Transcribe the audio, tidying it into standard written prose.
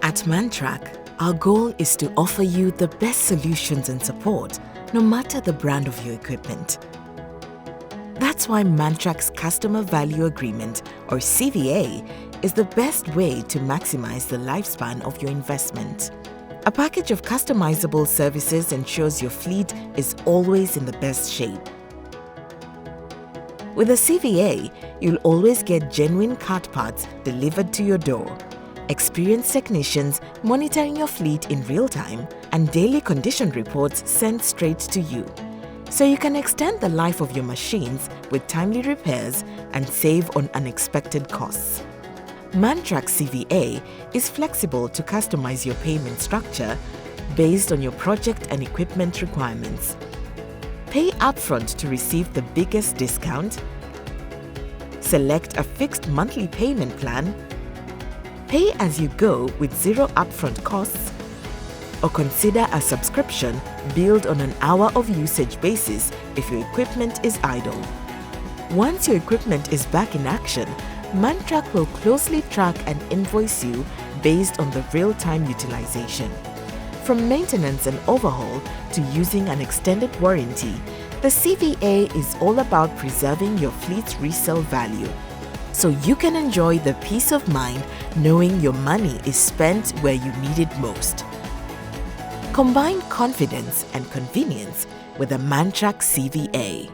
At Mantrac, our goal is to offer you the best solutions and support, no matter the brand of your equipment. That's why Mantrac's Customer Value Agreement, or CVA, is the best way to maximize the lifespan of your investment. A package of customizable services ensures your fleet is always in the best shape. With a CVA, you'll always get genuine cart parts delivered to your door, experienced technicians monitoring your fleet in real time, and daily condition reports sent straight to you, so you can extend the life of your machines with timely repairs and save on unexpected costs. Mantrac CVA is flexible to customize your payment structure based on your project and equipment requirements. Pay upfront to receive the biggest discount, select a fixed monthly payment plan, pay as you go with zero upfront costs, or consider a subscription billed on an hour of usage basis if your equipment is idle. Once your equipment is back in action, Mantrac will closely track and invoice you based on the real-time utilization. From maintenance and overhaul to using an extended warranty, the CVA is all about preserving your fleet's resale value, so you can enjoy the peace of mind knowing your money is spent where you need it most. Combine confidence and convenience with a Mantrac CVA.